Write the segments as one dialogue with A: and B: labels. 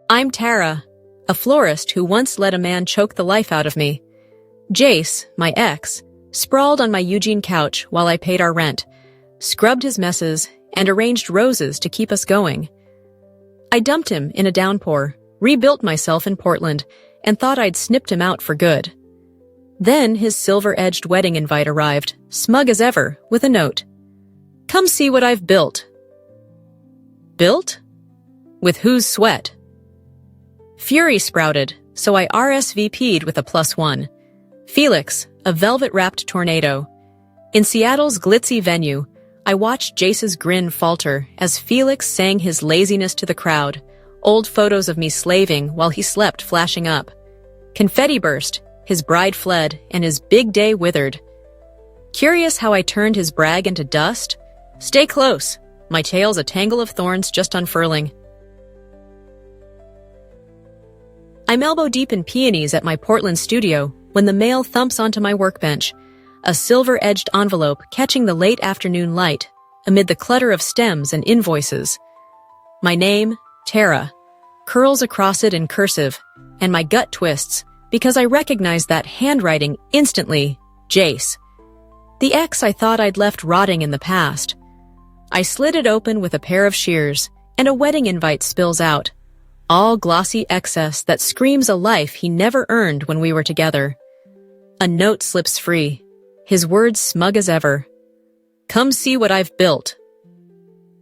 A: I'm Tara, a florist who once let a man choke the life out of me. Jace, my ex, sprawled on my Eugene couch while I paid our rent, scrubbed his messes, and arranged roses to keep us going. I dumped him in a downpour, rebuilt myself in Portland, and thought I'd snipped him out for good. Then his silver-edged wedding invite arrived, smug as ever, with a note. Come see what I've built. Built? With whose sweat? Fury sprouted, so I RSVP'd with a +1. Felix, a velvet-wrapped tornado. In Seattle's glitzy venue, I watched Jace's grin falter as Felix sang his laziness to the crowd, old photos of me slaving while he slept flashing up. Confetti burst, his bride fled, and his big day withered. Curious how I turned his brag into dust? Stay close. My tale's a tangle of thorns just unfurling. I'm elbow-deep in peonies at my Portland studio when the mail thumps onto my workbench, a silver-edged envelope catching the late afternoon light amid the clutter of stems and invoices. My name, Tara, curls across it in cursive, and my gut twists because I recognize that handwriting instantly, Jace. The ex I thought I'd left rotting in the past. I slid it open with a pair of shears, and a wedding invite spills out. All glossy excess that screams a life he never earned when we were together. A note slips free, his words smug as ever. Come see what I've built.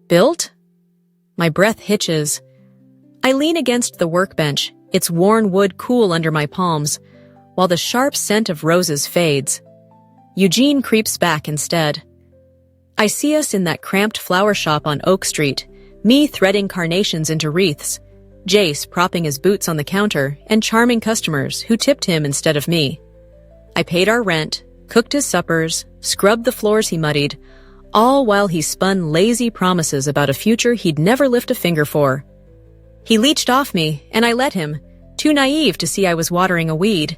A: Built? My breath hitches. I lean against the workbench, its worn wood cool under my palms, while the sharp scent of roses fades. Eugene creeps back instead. I see us in that cramped flower shop on Oak Street, me threading carnations into wreaths, Jace propping his boots on the counter, and charming customers who tipped him instead of me. I paid our rent, cooked his suppers, scrubbed the floors he muddied, all while he spun lazy promises about a future he'd never lift a finger for. He leeched off me, and I let him, too naive to see I was watering a weed.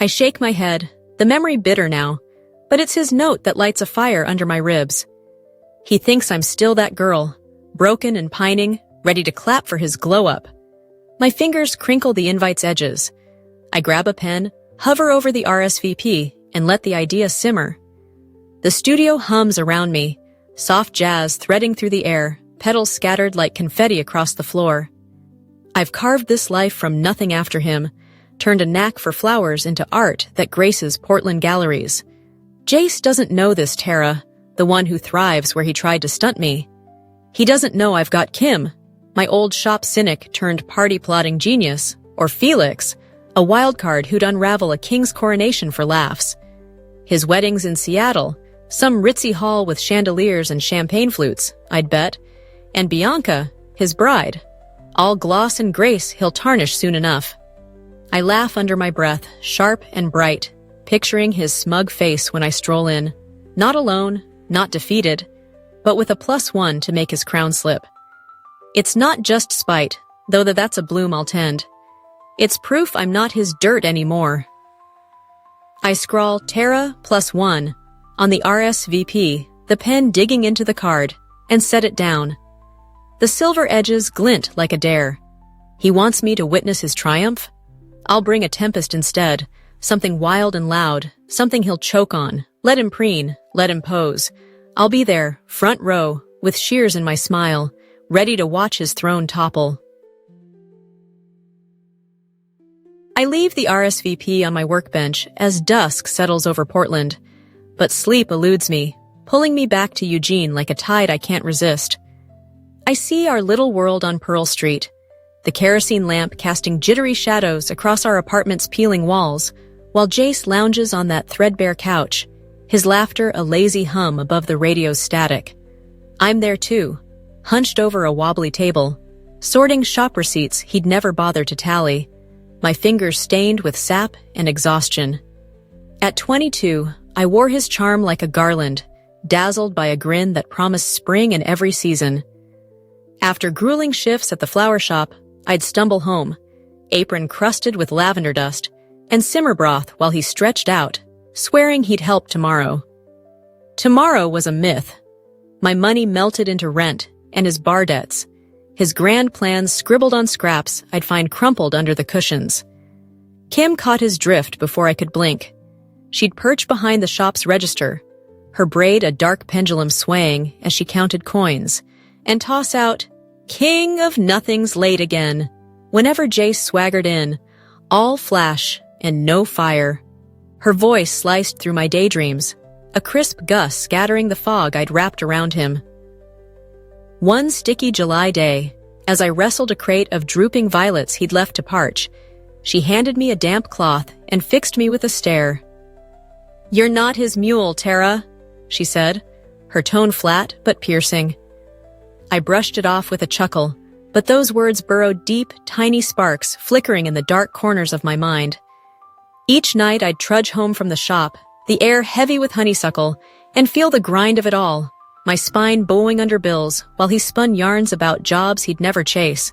A: I shake my head, the memory bitter now, but it's his note that lights a fire under my ribs. He thinks I'm still that girl, broken and pining, ready to clap for his glow-up. My fingers crinkle the invite's edges. I grab a pen, hover over the RSVP, and let the idea simmer. The studio hums around me, soft jazz threading through the air, petals scattered like confetti across the floor. I've carved this life from nothing after him, turned a knack for flowers into art that graces Portland galleries. Jace doesn't know this Tara, the one who thrives where he tried to stunt me. He doesn't know I've got Kim, my old shop cynic turned party-plotting genius, or Felix, a wild card who'd unravel a king's coronation for laughs. His wedding's in Seattle, some ritzy hall with chandeliers and champagne flutes, I'd bet, and Bianca, his bride. All gloss and grace he'll tarnish soon enough. I laugh under my breath, sharp and bright, picturing his smug face when I stroll in, not alone, not defeated, but with a +1 to make his crown slip. It's not just spite, though that's a bloom I'll tend. It's proof I'm not his dirt anymore. I scrawl Tara +1 on the RSVP, the pen digging into the card, and set it down. The silver edges glint like a dare. He wants me to witness his triumph? I'll bring a tempest instead, something wild and loud, something he'll choke on. Let him preen, let him pose. I'll be there, front row, with shears in my smile, ready to watch his throne topple. I leave the RSVP on my workbench as dusk settles over Portland, but sleep eludes me, pulling me back to Eugene like a tide I can't resist. I see our little world on Pearl Street, the kerosene lamp casting jittery shadows across our apartment's peeling walls, while Jace lounges on that threadbare couch, his laughter a lazy hum above the radio's static. I'm there too, hunched over a wobbly table, sorting shop receipts he'd never bothered to tally, my fingers stained with sap and exhaustion. At 22, I wore his charm like a garland, dazzled by a grin that promised spring in every season. After grueling shifts at the flower shop, I'd stumble home, apron crusted with lavender dust, and simmer broth while he stretched out, swearing he'd help tomorrow. Tomorrow was a myth. My money melted into rent and his bar debts. his grand plans scribbled on scraps I'd find crumpled under the cushions. Kim caught his drift before I could blink. She'd perch behind the shop's register, her braid a dark pendulum swaying as she counted coins, and toss out, "King of nothing's late again," whenever Jace swaggered in, all flash and no fire. Her voice sliced through my daydreams, a crisp gust scattering the fog I'd wrapped around him. One sticky July day, as I wrestled a crate of drooping violets he'd left to parch, she handed me a damp cloth and fixed me with a stare. "You're not his mule, Tara," she said, her tone flat but piercing. I brushed it off with a chuckle, but those words burrowed deep, tiny sparks flickering in the dark corners of my mind. Each night I'd trudge home from the shop, the air heavy with honeysuckle, and feel the grind of it all, my spine bowing under bills while he spun yarns about jobs he'd never chase.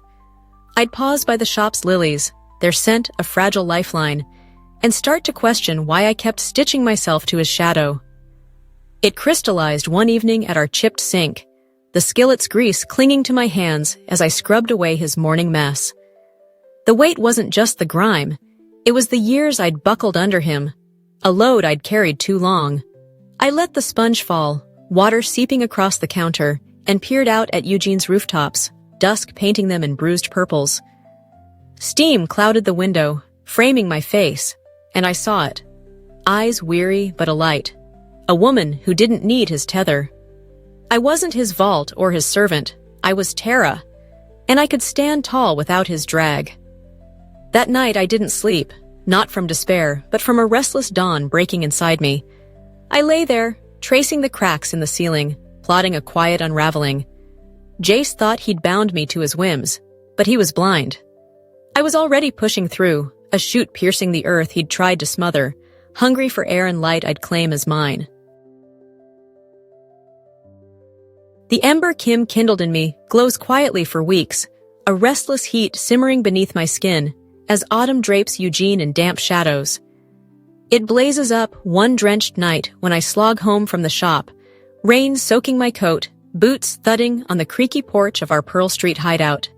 A: I'd pause by the shop's lilies, their scent a fragile lifeline, and start to question why I kept stitching myself to his shadow. It crystallized one evening at our chipped sink, the skillet's grease clinging to my hands as I scrubbed away his morning mess. The weight wasn't just the grime, it was the years I'd buckled under him, a load I'd carried too long. I let the sponge fall, water seeping across the counter, and peered out at Eugene's rooftops, dusk painting them in bruised purples. Steam clouded the window, framing my face, and I saw it. Eyes weary but alight. A woman who didn't need his tether. I wasn't his vault or his servant. I was Tara, and I could stand tall without his drag. That night I didn't sleep, not from despair, but from a restless dawn breaking inside me. I lay there, tracing the cracks in the ceiling, plotting a quiet unraveling. Jace thought he'd bound me to his whims, but he was blind. I was already pushing through, a shoot piercing the earth he'd tried to smother, hungry for air and light I'd claim as mine. The ember Kim kindled in me glows quietly for weeks, a restless heat simmering beneath my skin as autumn drapes Eugene in damp shadows. It blazes up one drenched night when I slog home from the shop, rain soaking my coat, boots thudding on the creaky porch of our Pearl Street hideout.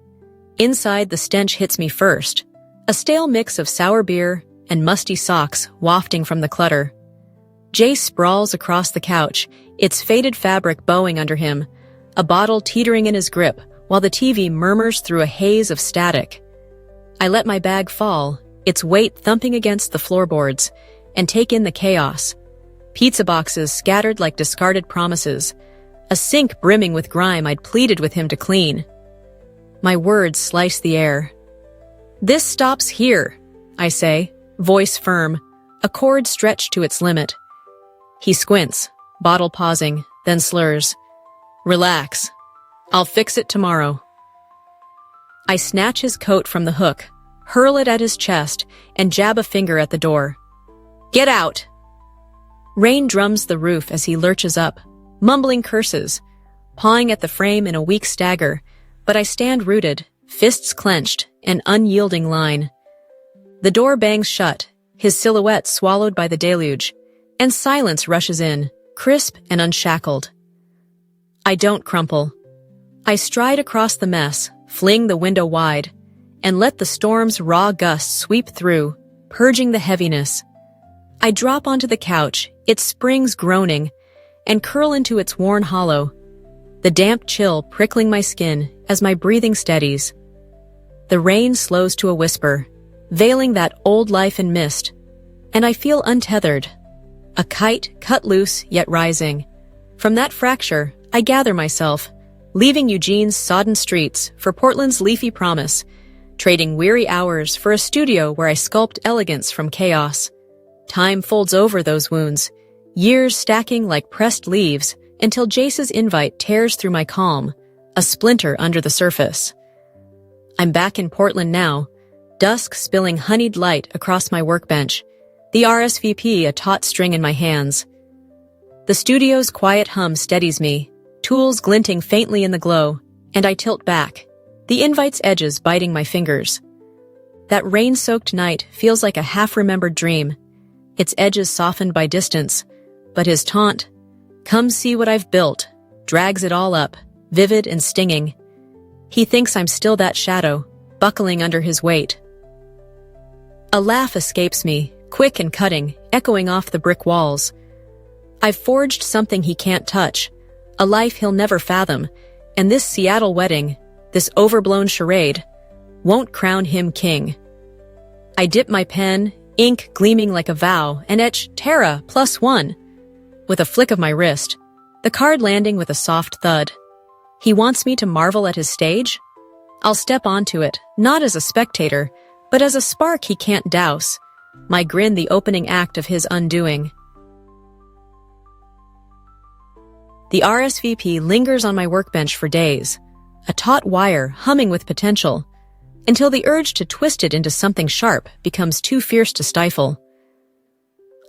A: Inside, the stench hits me first, a stale mix of sour beer and musty socks wafting from the clutter. Jace sprawls across the couch, its faded fabric bowing under him, a bottle teetering in his grip while the TV murmurs through a haze of static. I let my bag fall, its weight thumping against the floorboards, and take in the chaos. Pizza boxes scattered like discarded promises, a sink brimming with grime I'd pleaded with him to clean. My words slice the air. "This stops here," I say, voice firm, a cord stretched to its limit. He squints, bottle pausing, then slurs. "Relax. I'll fix it tomorrow." I snatch his coat from the hook, hurl it at his chest, and jab a finger at the door. "Get out!" Rain drums the roof as he lurches up, mumbling curses, pawing at the frame in a weak stagger, but I stand rooted, fists clenched, an unyielding line. The door bangs shut, his silhouette swallowed by the deluge, and silence rushes in, crisp and unshackled. I don't crumple. I stride across the mess, fling the window wide, and let the storm's raw gusts sweep through, purging the heaviness. I drop onto the couch, its springs groaning, and curl into its worn hollow, the damp chill prickling my skin as my breathing steadies. The rain slows to a whisper, veiling that old life in mist, and I feel untethered, a kite cut loose yet rising. From that fracture, I gather myself, leaving Eugene's sodden streets for Portland's leafy promise, trading weary hours for a studio where I sculpt elegance from chaos. Time folds over those wounds, years stacking like pressed leaves until Jace's invite tears through my calm, a splinter under the surface. I'm back in Portland now, dusk spilling honeyed light across my workbench, the RSVP a taut string in my hands. The studio's quiet hum steadies me, tools glinting faintly in the glow, and I tilt back, the invite's edges biting my fingers. That rain-soaked night feels like a half-remembered dream, its edges softened by distance, but his taunt, "Come see what I've built," drags it all up, vivid and stinging. He thinks I'm still that shadow, buckling under his weight. A laugh escapes me, quick and cutting, echoing off the brick walls. I've forged something he can't touch, a life he'll never fathom, and this Seattle wedding, this overblown charade, won't crown him king. I dip my pen, ink gleaming like a vow, and etch Terra +1. With a flick of my wrist, the card landing with a soft thud. He wants me to marvel at his stage? I'll step onto it, not as a spectator, but as a spark he can't douse, my grin the opening act of his undoing. The RSVP lingers on my workbench for days, a taut wire humming with potential, until the urge to twist it into something sharp becomes too fierce to stifle.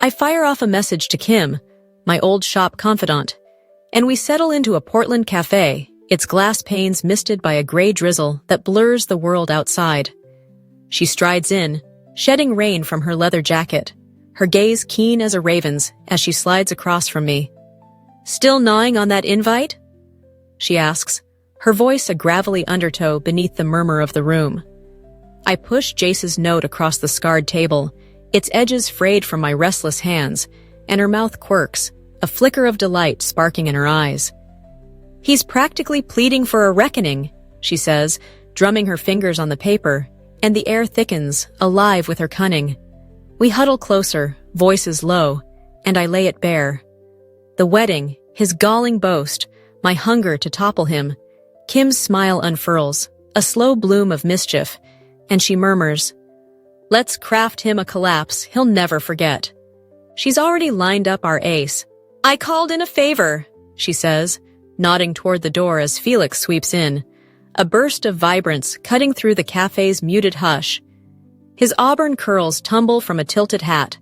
A: I fire off a message to Kim, my old shop confidant, and we settle into a Portland cafe, its glass panes misted by a gray drizzle that blurs the world outside. She strides in, shedding rain from her leather jacket, her gaze keen as a raven's as she slides across from me. "Still gnawing on that invite?" she asks, her voice a gravelly undertow beneath the murmur of the room. I push Jace's note across the scarred table, its edges frayed from my restless hands, and her mouth quirks, a flicker of delight sparking in her eyes. "He's practically pleading for a reckoning," she says, drumming her fingers on the paper, and the air thickens, alive with her cunning. We huddle closer, voices low, and I lay it bare. The wedding, his galling boast, my hunger to topple him. Kim's smile unfurls, a slow bloom of mischief, and she murmurs, "Let's craft him a collapse he'll never forget." She's already lined up our ace. "I called in a favor," she says, nodding toward the door as Felix sweeps in, a burst of vibrance cutting through the cafe's muted hush. His auburn curls tumble from a tilted hat,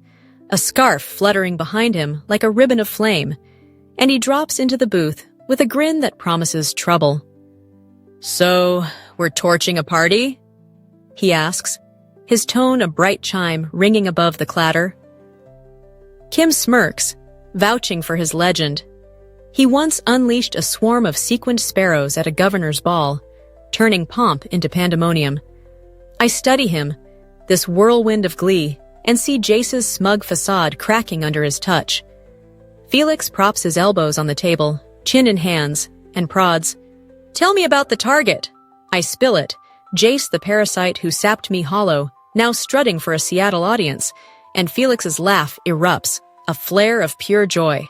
A: a scarf fluttering behind him like a ribbon of flame, and he drops into the booth with a grin that promises trouble. "So, we're torching a party?" he asks, his tone a bright chime ringing above the clatter. Kim smirks, vouching for his legend. He once unleashed a swarm of sequined sparrows at a governor's ball, turning pomp into pandemonium. I study him, this whirlwind of glee, and see Jace's smug facade cracking under his touch. Felix props his elbows on the table, chin in hands, and prods, "Tell me about the target." I spill it, Jace the parasite who sapped me hollow, now strutting for a Seattle audience, and Felix's laugh erupts, a flare of pure joy.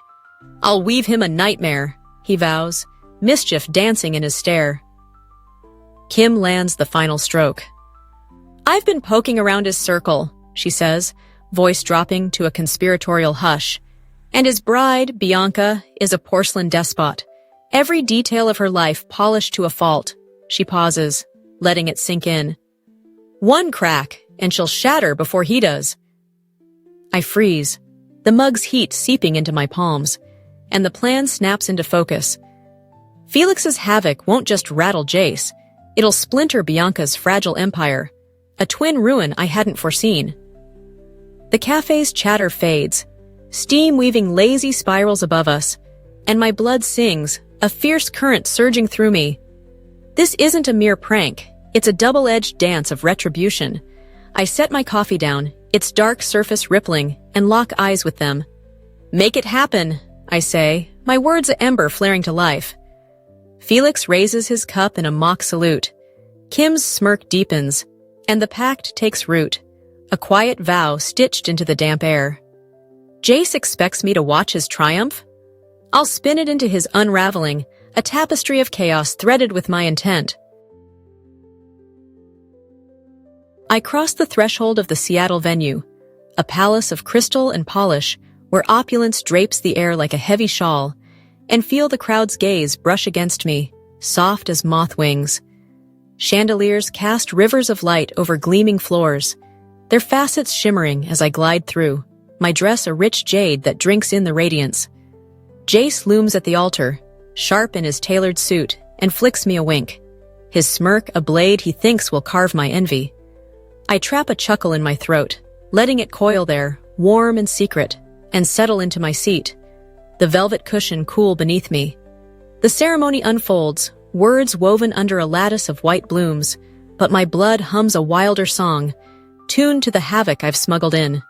A: "I'll weave him a nightmare," he vows, mischief dancing in his stare. Kim lands the final stroke. "I've been poking around his circle," she says, voice dropping to a conspiratorial hush. "And his bride, Bianca, is a porcelain despot. Every detail of her life polished to a fault." She pauses, letting it sink in. "One crack, and she'll shatter before he does." I freeze, the mug's heat seeping into my palms, and the plan snaps into focus. Felix's havoc won't just rattle Jace, it'll splinter Bianca's fragile empire, a twin ruin I hadn't foreseen. The cafe's chatter fades, steam weaving lazy spirals above us, and my blood sings, a fierce current surging through me. This isn't a mere prank, it's a double-edged dance of retribution. I set my coffee down, its dark surface rippling, and lock eyes with them. "Make it happen," I say, my words a ember flaring to life. Felix raises his cup in a mock salute. Kim's smirk deepens, and the pact takes root, a quiet vow stitched into the damp air. Jace expects me to watch his triumph? I'll spin it into his unraveling, a tapestry of chaos threaded with my intent. I cross the threshold of the Seattle venue, a palace of crystal and polish where opulence drapes the air like a heavy shawl, and feel the crowd's gaze brush against me, soft as moth wings. Chandeliers cast rivers of light over gleaming floors, their facets shimmering as I glide through, my dress a rich jade that drinks in the radiance. Jace looms at the altar, sharp in his tailored suit, and flicks me a wink, his smirk a blade he thinks will carve my envy. I trap a chuckle in my throat, letting it coil there, warm and secret, and settle into my seat, the velvet cushion cool beneath me. The ceremony unfolds, words woven under a lattice of white blooms, but my blood hums a wilder song, tuned to the havoc I've smuggled in.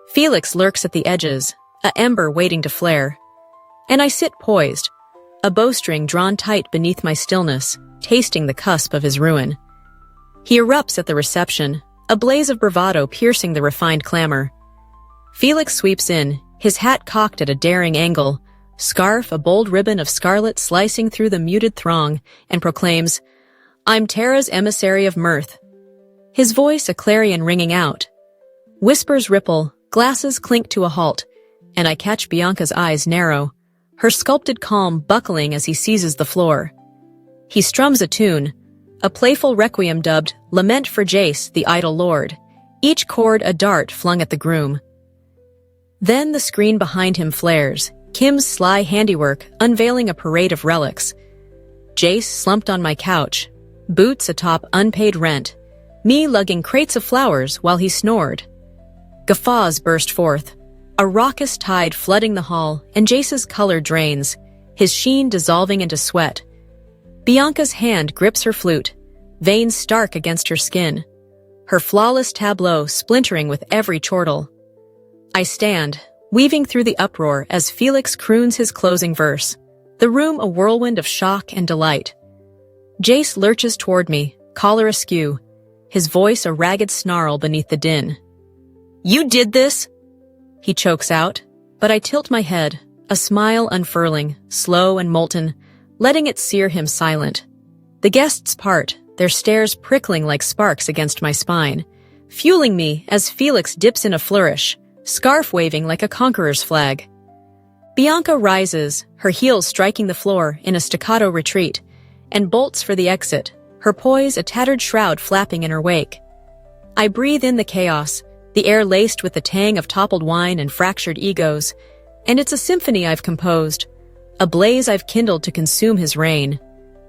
A: Felix lurks at the edges, a ember waiting to flare. And I sit poised, a bowstring drawn tight beneath my stillness, tasting the cusp of his ruin. He erupts at the reception, a blaze of bravado piercing the refined clamor. Felix sweeps in, his hat cocked at a daring angle, scarf a bold ribbon of scarlet slicing through the muted throng, and proclaims, "I'm Tara's emissary of mirth." His voice a clarion ringing out. Whispers ripple, glasses clink to a halt, and I catch Bianca's eyes narrow, her sculpted calm buckling as he seizes the floor. He strums a tune, a playful requiem dubbed Lament for Jace, the Idle Lord, each chord a dart flung at the groom. Then the screen behind him flares, Kim's sly handiwork unveiling a parade of relics. Jace slumped on my couch, boots atop unpaid rent, me lugging crates of flowers while he snored. Guffaws burst forth, a raucous tide flooding the hall, and Jace's color drains, his sheen dissolving into sweat. Bianca's hand grips her flute, veins stark against her skin, her flawless tableau splintering with every chortle. I stand, weaving through the uproar as Felix croons his closing verse, the room a whirlwind of shock and delight. Jace lurches toward me, collar askew, his voice a ragged snarl beneath the din. "You did this?" he chokes out, but I tilt my head, a smile unfurling, slow and molten, letting it sear him silent. The guests part, their stares prickling like sparks against my spine, fueling me as Felix dips in a flourish, scarf waving like a conqueror's flag. Bianca rises, her heels striking the floor in a staccato retreat, and bolts for the exit, her poise a tattered shroud flapping in her wake. I breathe in the chaos, the air laced with the tang of toppled wine and fractured egos, and it's a symphony I've composed, a blaze I've kindled to consume his reign.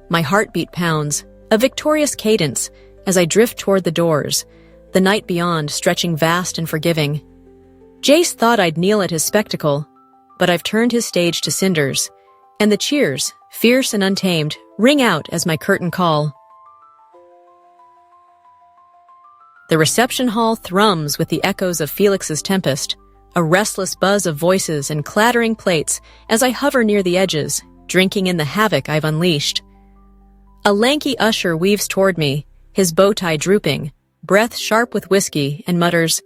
A: My heartbeat pounds, a victorious cadence, as I drift toward the doors, the night beyond stretching vast and forgiving. Jace thought I'd kneel at his spectacle, but I've turned his stage to cinders, and the cheers, fierce and untamed, ring out as my curtain call. The reception hall thrums with the echoes of Felix's tempest, a restless buzz of voices and clattering plates as I hover near the edges, drinking in the havoc I've unleashed. A lanky usher weaves toward me, his bow tie drooping, breath sharp with whiskey, and mutters,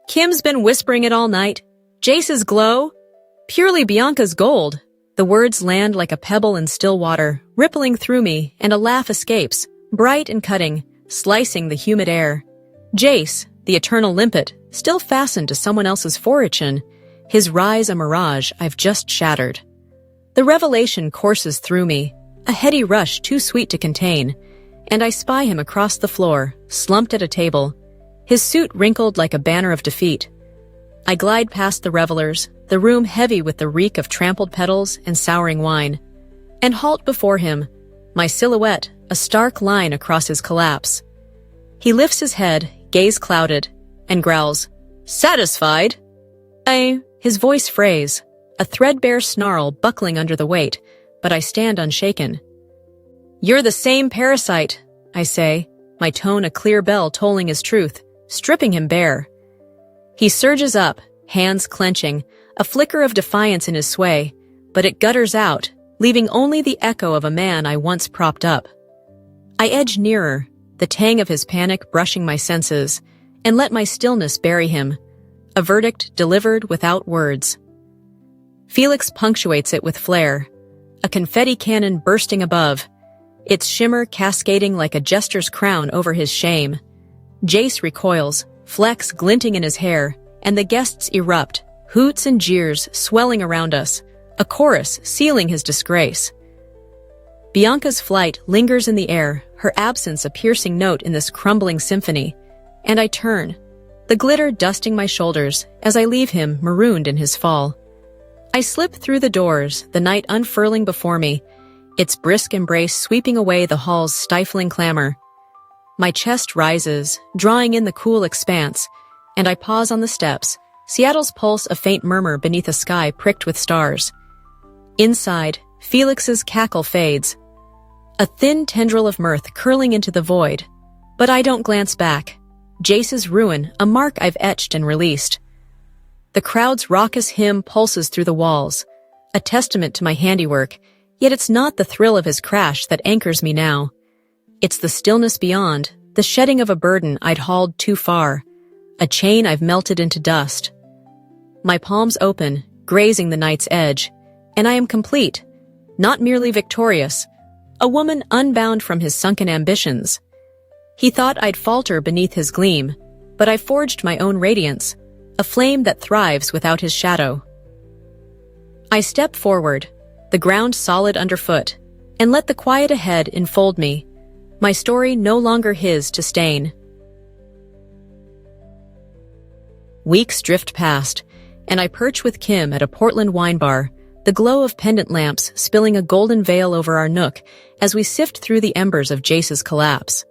A: "Kim's been whispering it all night. Jace's glow? Purely Bianca's gold." The words land like a pebble in still water, rippling through me, and a laugh escapes, bright and cutting, slicing the humid air. Jace, the eternal limpet, still fastened to someone else's fortune, his rise a mirage I've just shattered. The revelation courses through me, a heady rush too sweet to contain, and I spy him across the floor, slumped at a table, his suit wrinkled like a banner of defeat. I glide past the revelers, the room heavy with the reek of trampled petals and souring wine, and halt before him, my silhouette a stark line across his collapse. He lifts his head, gaze clouded, and growls, "Satisfied?" His voice frays, a threadbare snarl buckling under the weight, but I stand unshaken. "You're the same parasite," I say, my tone a clear bell tolling his truth, stripping him bare. He surges up, hands clenching, a flicker of defiance in his sway, but it gutters out, leaving only the echo of a man I once propped up. I edge nearer, the tang of his panic brushing my senses, and let my stillness bury him, a verdict delivered without words. Felix punctuates it with flair, a confetti cannon bursting above, its shimmer cascading like a jester's crown over his shame. Jace recoils, flecks glinting in his hair, and the guests erupt, hoots and jeers swelling around us, a chorus sealing his disgrace. Bianca's flight lingers in the air, her absence a piercing note in this crumbling symphony, and I turn, the glitter dusting my shoulders as I leave him marooned in his fall. I slip through the doors, the night unfurling before me, its brisk embrace sweeping away the hall's stifling clamor. My chest rises, drawing in the cool expanse, and I pause on the steps, Seattle's pulse a faint murmur beneath a sky pricked with stars. Inside, Felix's cackle fades. a thin tendril of mirth curling into the void. But I don't glance back. Jace's ruin, a mark I've etched and released. The crowd's raucous hymn pulses through the walls, a testament to my handiwork, yet it's not the thrill of his crash that anchors me now. It's the stillness beyond, the shedding of a burden I'd hauled too far, a chain I've melted into dust. My palms open, grazing the night's edge, and I am complete, not merely victorious, a woman unbound from his sunken ambitions. He thought I'd falter beneath his gleam, but I forged my own radiance, a flame that thrives without his shadow. I step forward, the ground solid underfoot, and let the quiet ahead enfold me, my story no longer his to stain. Weeks drift past, and I perch with Kim at a Portland wine bar, the glow of pendant lamps spilling a golden veil over our nook as we sift through the embers of Jace's collapse.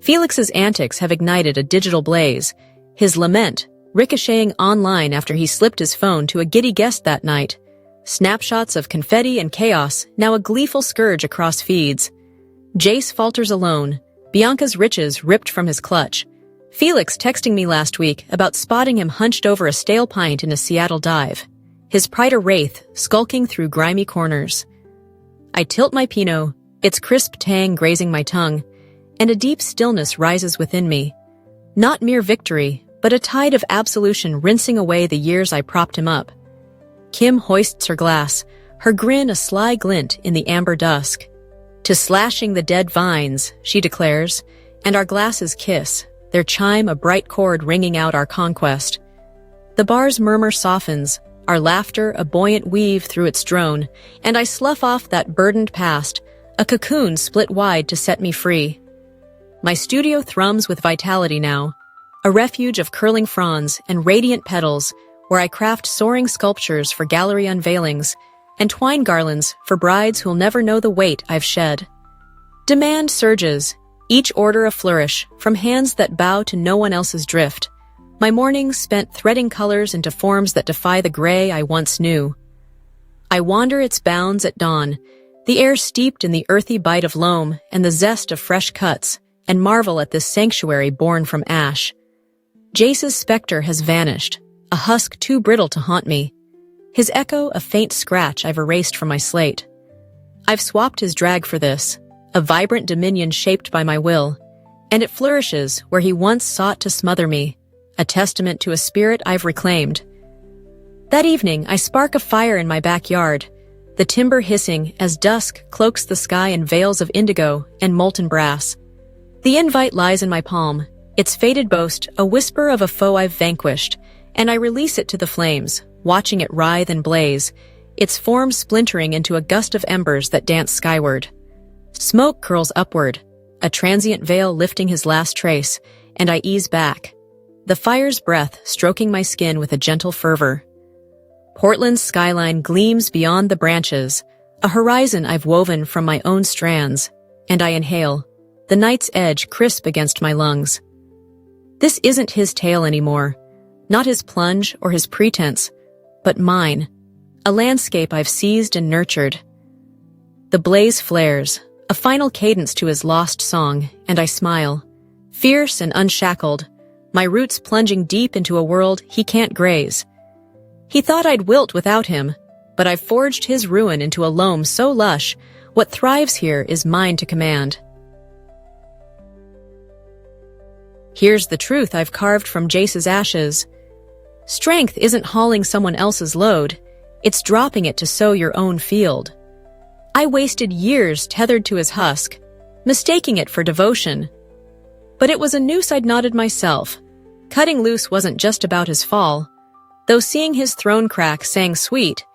A: Felix's antics have ignited a digital blaze, his lament ricocheting online after he slipped his phone to a giddy guest that night, snapshots of confetti and chaos now a gleeful scourge across feeds. Jace falters alone, Bianca's riches ripped from his clutch. Felix texting me last week about spotting him hunched over a stale pint in a Seattle dive, his pride a wraith skulking through grimy corners. I tilt my Pinot, its crisp tang grazing my tongue, and a deep stillness rises within me. Not mere victory, but a tide of absolution rinsing away the years I propped him up. Kim hoists her glass, her grin a sly glint in the amber dusk. To slashing the dead vines, she declares, and our glasses kiss, their chime a bright chord ringing out our conquest. The bar's murmur softens, our laughter a buoyant weave through its drone, and I slough off that burdened past, a cocoon split wide to set me free. My studio thrums with vitality now, a refuge of curling fronds and radiant petals where I craft soaring sculptures for gallery unveilings and twine garlands for brides who'll never know the weight I've shed. Demand surges, each order a flourish from hands that bow to no one else's drift. My mornings spent threading colors into forms that defy the gray I once knew. I wander its bounds at dawn, the air steeped in the earthy bite of loam and the zest of fresh cuts, and marvel at this sanctuary born from ash. Jace's specter has vanished, a husk too brittle to haunt me. His echo a faint scratch I've erased from my slate. I've swapped his drag for this, a vibrant dominion shaped by my will, and it flourishes where he once sought to smother me, a testament to a spirit I've reclaimed. That evening, I spark a fire in my backyard, the timber hissing as dusk cloaks the sky in veils of indigo and molten brass. The invite lies in my palm, its faded boast a whisper of a foe I've vanquished, and I release it to the flames, watching it writhe and blaze, its form splintering into a gust of embers that dance skyward. Smoke curls upward, a transient veil lifting his last trace, and I ease back, the fire's breath stroking my skin with a gentle fervor. Portland's skyline gleams beyond the branches, a horizon I've woven from my own strands, and I inhale, the night's edge crisp against my lungs. This isn't his tale anymore, not his plunge or his pretense, but mine, a landscape I've seized and nurtured. The blaze flares, a final cadence to his lost song, and I smile, fierce and unshackled, my roots plunging deep into a world he can't graze. He thought I'd wilt without him, but I've forged his ruin into a loam so lush, what thrives here is mine to command. Here's the truth I've carved from Jace's ashes. Strength isn't hauling someone else's load, it's dropping it to sow your own field. I wasted years tethered to his husk, mistaking it for devotion. But it was a noose I'd knotted myself. Cutting loose wasn't just about his fall. Though seeing his throne crack sang sweet,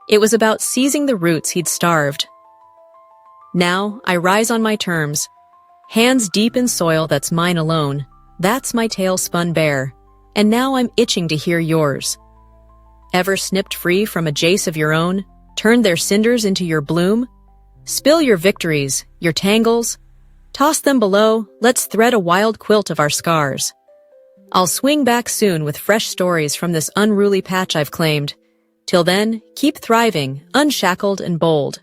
A: it was about seizing the roots he'd starved. Now I rise on my terms, hands deep in soil that's mine alone. That's my tale spun bare, and now I'm itching to hear yours. Ever snipped free from a Jace of your own, turned their cinders into your bloom? Spill your victories, your tangles. Toss them below, let's thread a wild quilt of our scars. I'll swing back soon with fresh stories from this unruly patch I've claimed. Till then, keep thriving, unshackled and bold.